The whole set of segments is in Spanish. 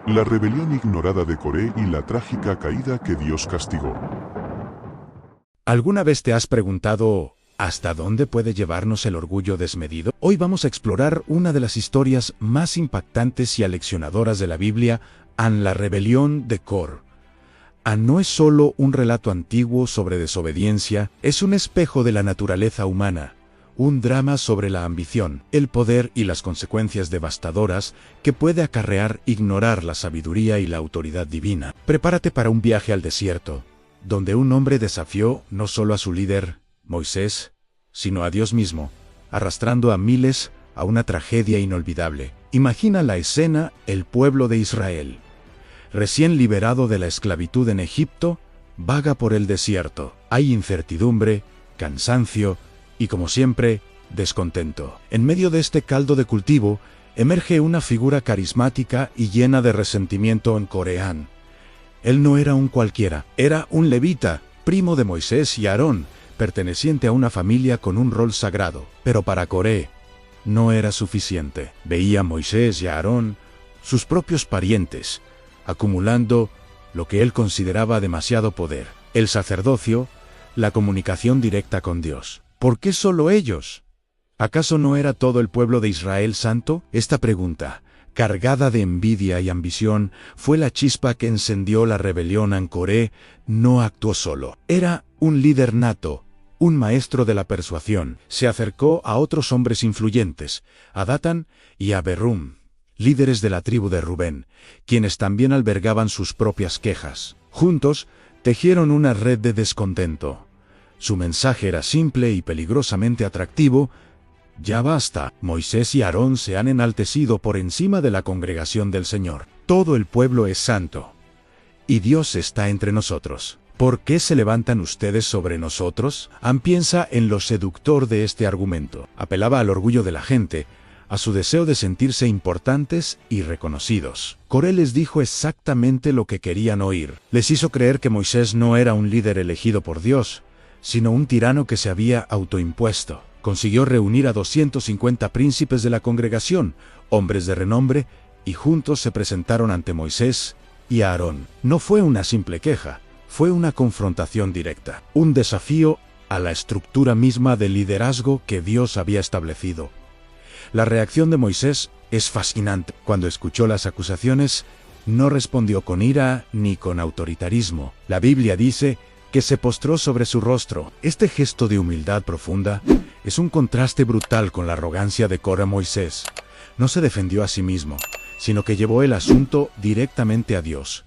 La rebelión ignorada de Coré y la trágica caída que Dios castigó. ¿Alguna vez te has preguntado hasta dónde puede llevarnos el orgullo desmedido? Hoy vamos a explorar una de las historias más impactantes y aleccionadoras de la Biblia, la rebelión de Cor. No es solo un relato antiguo sobre desobediencia, es un espejo de la naturaleza humana. Un drama sobre la ambición, el poder y las consecuencias devastadoras que puede acarrear ignorar la sabiduría y la autoridad divina. Prepárate para un viaje al desierto, donde un hombre desafió no solo a su líder, Moisés, sino a Dios mismo, arrastrando a miles a una tragedia inolvidable. Imagina la escena: el pueblo de Israel, recién liberado de la esclavitud en Egipto, vaga por el desierto. Hay incertidumbre, cansancio, y como siempre, descontento. En medio de este caldo de cultivo, emerge una figura carismática y llena de resentimiento en Coreán. Él no era un cualquiera, era un levita, primo de Moisés y Aarón, perteneciente a una familia con un rol sagrado. Pero para Coré, no era suficiente. Veía a Moisés y a Aarón, sus propios parientes, acumulando lo que él consideraba demasiado poder: el sacerdocio, la comunicación directa con Dios. ¿Por qué solo ellos? ¿Acaso no era todo el pueblo de Israel santo? Esta pregunta, cargada de envidia y ambición, fue la chispa que encendió la rebelión en Coré. No actuó solo. Era un líder nato, un maestro de la persuasión. Se acercó a otros hombres influyentes, a Datán y a Abiram, líderes de la tribu de Rubén, quienes también albergaban sus propias quejas. Juntos, tejieron una red de descontento. Su mensaje era simple y peligrosamente atractivo: ya basta, Moisés y Aarón se han enaltecido por encima de la congregación del Señor. Todo el pueblo es santo, y Dios está entre nosotros. ¿Por qué se levantan ustedes sobre nosotros? Piensa en lo seductor de este argumento. Apelaba al orgullo de la gente, a su deseo de sentirse importantes y reconocidos. Coré les dijo exactamente lo que querían oír. Les hizo creer que Moisés no era un líder elegido por Dios, sino un tirano que se había autoimpuesto. Consiguió reunir a 250 príncipes de la congregación, hombres de renombre, y juntos se presentaron ante Moisés y Aarón. No fue una simple queja, fue una confrontación directa, un desafío a la estructura misma del liderazgo que Dios había establecido. La reacción de Moisés es fascinante. Cuando escuchó las acusaciones, no respondió con ira ni con autoritarismo. La Biblia dice que se postró sobre su rostro. Este gesto de humildad profunda es un contraste brutal con la arrogancia de Coré. Moisés no se defendió a sí mismo, sino que llevó el asunto directamente a Dios.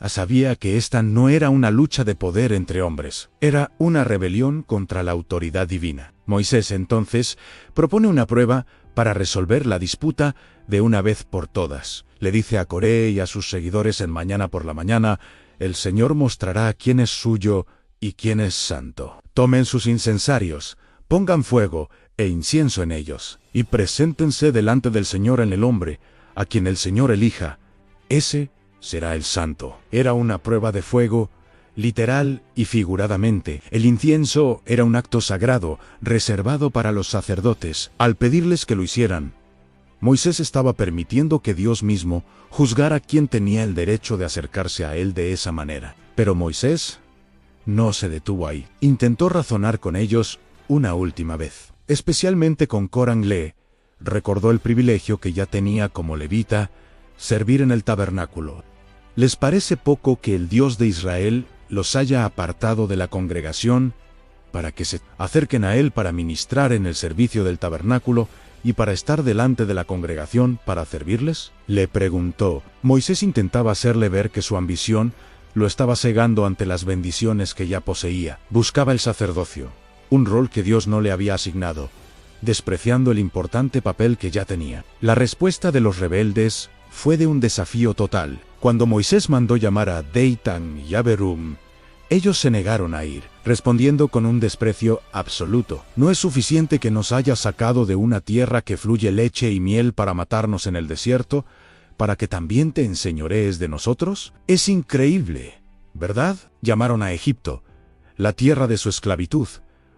Sabía que esta no era una lucha de poder entre hombres, era una rebelión contra la autoridad divina. Moisés entonces propone una prueba para resolver la disputa de una vez por todas. Le dice a Coré y a sus seguidores en Mañana por la Mañana: el Señor mostrará quién es suyo y quién es santo. Tomen sus incensarios, pongan fuego e incienso en ellos, y preséntense delante del Señor en el hombre, a quien el Señor elija. Ese será el santo. Era una prueba de fuego, literal y figuradamente. El incienso era un acto sagrado, reservado para los sacerdotes. Al pedirles que lo hicieran, Moisés estaba permitiendo que Dios mismo juzgara quién tenía el derecho de acercarse a él de esa manera. Pero Moisés no se detuvo ahí. Intentó razonar con ellos una última vez. Especialmente con Corán. Le recordó el privilegio que ya tenía como levita, servir en el tabernáculo. ¿Les parece poco que el Dios de Israel los haya apartado de la congregación para que se acerquen a él para ministrar en el servicio del tabernáculo y para estar delante de la congregación para servirles? Le preguntó. Moisés intentaba hacerle ver que su ambición lo estaba cegando ante las bendiciones que ya poseía. Buscaba el sacerdocio, un rol que Dios no le había asignado, despreciando el importante papel que ya tenía. La respuesta de los rebeldes fue de un desafío total. Cuando Moisés mandó llamar a Datán y Abiram, ellos se negaron a ir, respondiendo con un desprecio absoluto. ¿No es suficiente que nos haya sacado de una tierra que fluye leche y miel para matarnos en el desierto, para que también te enseñorees de nosotros? Es increíble, ¿verdad? Llamaron a Egipto la tierra de su esclavitud,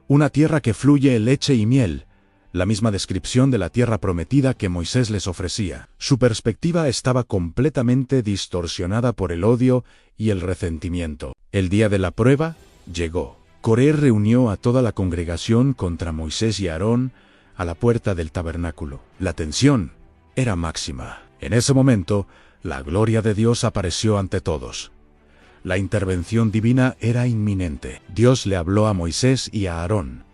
una tierra que fluye leche y miel, la misma descripción de la tierra prometida que Moisés les ofrecía. Su perspectiva estaba completamente distorsionada por el odio y el resentimiento. El día de la prueba llegó. Coré reunió a toda la congregación contra Moisés y Aarón a la puerta del tabernáculo. La tensión era máxima. En ese momento, la gloria de Dios apareció ante todos. La intervención divina era inminente. Dios le habló a Moisés y a Aarón,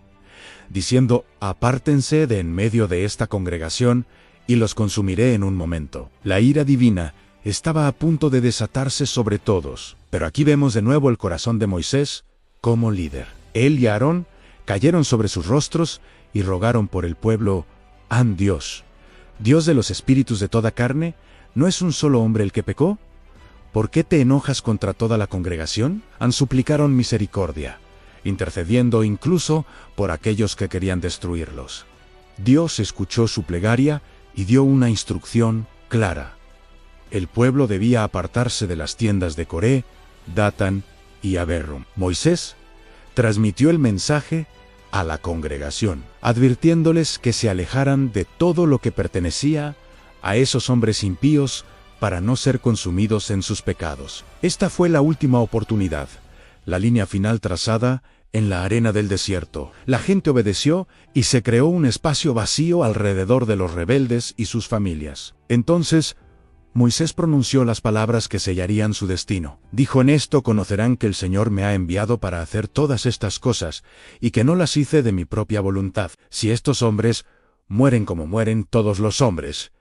diciendo: «Apártense de en medio de esta congregación, y los consumiré en un momento». La ira divina estaba a punto de desatarse sobre todos. Pero aquí vemos de nuevo el corazón de Moisés como líder. Él y Aarón cayeron sobre sus rostros y rogaron por el pueblo: «¡Ah, Dios, Dios de los espíritus de toda carne, ¿no es un solo hombre el que pecó? ¿Por qué te enojas contra toda la congregación?». Suplicaron misericordia, intercediendo incluso por aquellos que querían destruirlos. Dios escuchó su plegaria y dio una instrucción clara. El pueblo debía apartarse de las tiendas de Coré, Datán y Abiram. Moisés transmitió el mensaje a la congregación, advirtiéndoles que se alejaran de todo lo que pertenecía a esos hombres impíos para no ser consumidos en sus pecados. Esta fue la última oportunidad, la línea final trazada en la arena del desierto. La gente obedeció y se creó un espacio vacío alrededor de los rebeldes y sus familias. Entonces, Moisés pronunció las palabras que sellarían su destino. Dijo: «En esto conocerán que el Señor me ha enviado para hacer todas estas cosas, y que no las hice de mi propia voluntad. Si estos hombres mueren como mueren todos los hombres,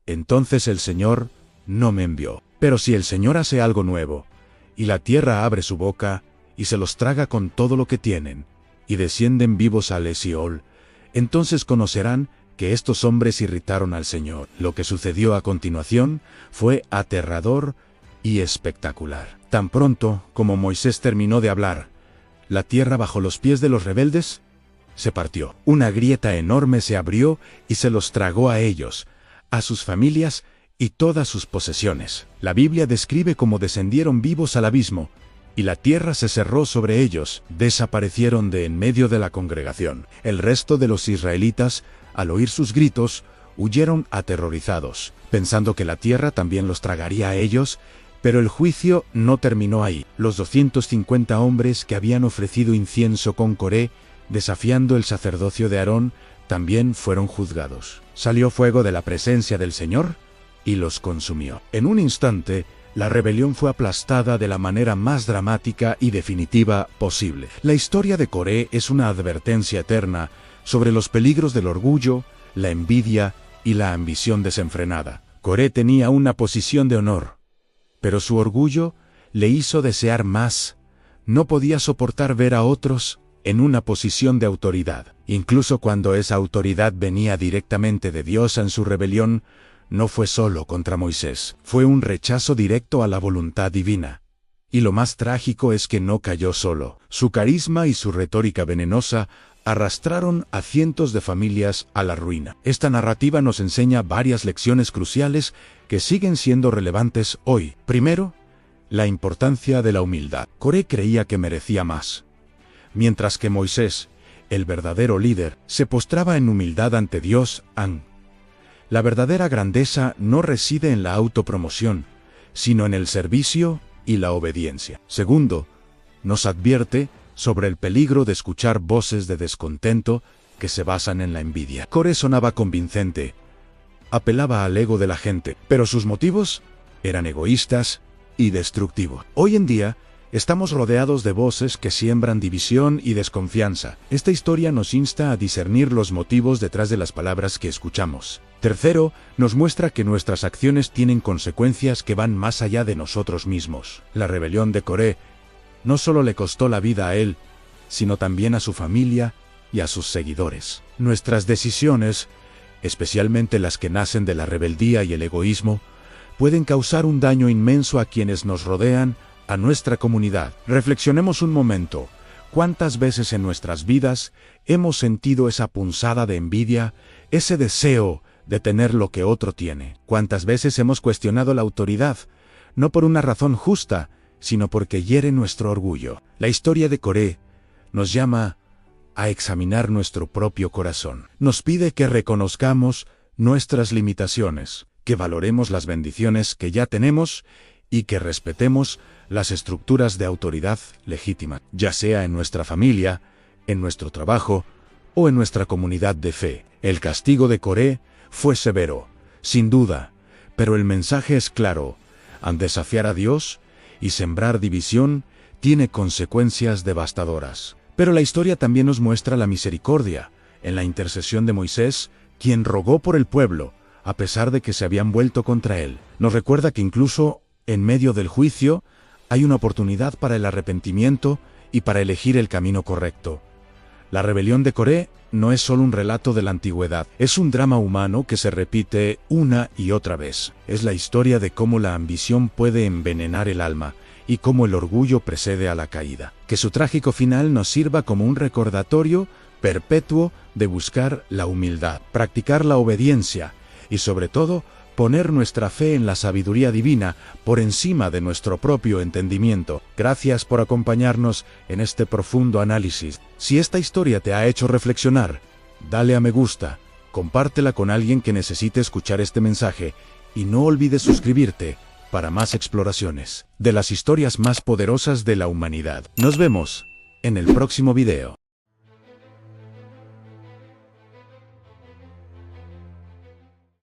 entonces el Señor no me envió. Pero si el Señor hace algo nuevo, y la tierra abre su boca, y se los traga con todo lo que tienen, y descienden vivos al Esiol, entonces conocerán que estos hombres irritaron al Señor». Lo que sucedió a continuación fue aterrador y espectacular. Tan pronto como Moisés terminó de hablar, la tierra bajo los pies de los rebeldes se partió. Una grieta enorme se abrió y se los tragó a ellos, a sus familias y todas sus posesiones. La Biblia describe cómo descendieron vivos al abismo, y la tierra se cerró sobre ellos. Desaparecieron de en medio de la congregación. El resto de los israelitas, al oír sus gritos, huyeron aterrorizados, pensando que la tierra también los tragaría a ellos, pero el juicio no terminó ahí. Los 250 hombres que habían ofrecido incienso con Coré, desafiando el sacerdocio de Aarón, también fueron juzgados. Salió fuego de la presencia del Señor y los consumió. En un instante, la rebelión fue aplastada de la manera más dramática y definitiva posible. La historia de Coré es una advertencia eterna sobre los peligros del orgullo, la envidia y la ambición desenfrenada. Coré tenía una posición de honor, pero su orgullo le hizo desear más. No podía soportar ver a otros en una posición de autoridad. Incluso cuando esa autoridad venía directamente de Dios, en su rebelión no fue solo contra Moisés, fue un rechazo directo a la voluntad divina. Y lo más trágico es que no cayó solo. Su carisma y su retórica venenosa arrastraron a cientos de familias a la ruina. Esta narrativa nos enseña varias lecciones cruciales que siguen siendo relevantes hoy. Primero, la importancia de la humildad. Coré creía que merecía más, mientras que Moisés, el verdadero líder, se postraba en humildad ante Dios. La verdadera grandeza no reside en la autopromoción, sino en el servicio y la obediencia. Segundo, nos advierte sobre el peligro de escuchar voces de descontento que se basan en la envidia. Coré sonaba convincente, apelaba al ego de la gente, pero sus motivos eran egoístas y destructivos. Hoy en día, estamos rodeados de voces que siembran división y desconfianza. Esta historia nos insta a discernir los motivos detrás de las palabras que escuchamos. Tercero, nos muestra que nuestras acciones tienen consecuencias que van más allá de nosotros mismos. La rebelión de Coré no solo le costó la vida a él, sino también a su familia y a sus seguidores. Nuestras decisiones, especialmente las que nacen de la rebeldía y el egoísmo, pueden causar un daño inmenso a quienes nos rodean, a nuestra comunidad. Reflexionemos un momento. ¿Cuántas veces en nuestras vidas hemos sentido esa punzada de envidia, ese deseo de tener lo que otro tiene? ¿Cuántas veces hemos cuestionado la autoridad, no por una razón justa, sino porque hiere nuestro orgullo? La historia de Coré nos llama a examinar nuestro propio corazón. Nos pide que reconozcamos nuestras limitaciones, que valoremos las bendiciones que ya tenemos y que respetemos las estructuras de autoridad legítima, ya sea en nuestra familia, en nuestro trabajo o en nuestra comunidad de fe. El castigo de Coré fue severo, sin duda, pero el mensaje es claro: al desafiar a Dios y sembrar división, tiene consecuencias devastadoras. Pero la historia también nos muestra la misericordia, en la intercesión de Moisés, quien rogó por el pueblo, a pesar de que se habían vuelto contra él. Nos recuerda que incluso en medio del juicio, hay una oportunidad para el arrepentimiento y para elegir el camino correcto. La rebelión de Coré no es solo un relato de la antigüedad, es un drama humano que se repite una y otra vez. Es la historia de cómo la ambición puede envenenar el alma y cómo el orgullo precede a la caída. Que su trágico final nos sirva como un recordatorio perpetuo de buscar la humildad, practicar la obediencia y, sobre todo, poner nuestra fe en la sabiduría divina por encima de nuestro propio entendimiento. Gracias por acompañarnos en este profundo análisis. Si esta historia te ha hecho reflexionar, dale a me gusta, compártela con alguien que necesite escuchar este mensaje y no olvides suscribirte para más exploraciones de las historias más poderosas de la humanidad. Nos vemos en el próximo video.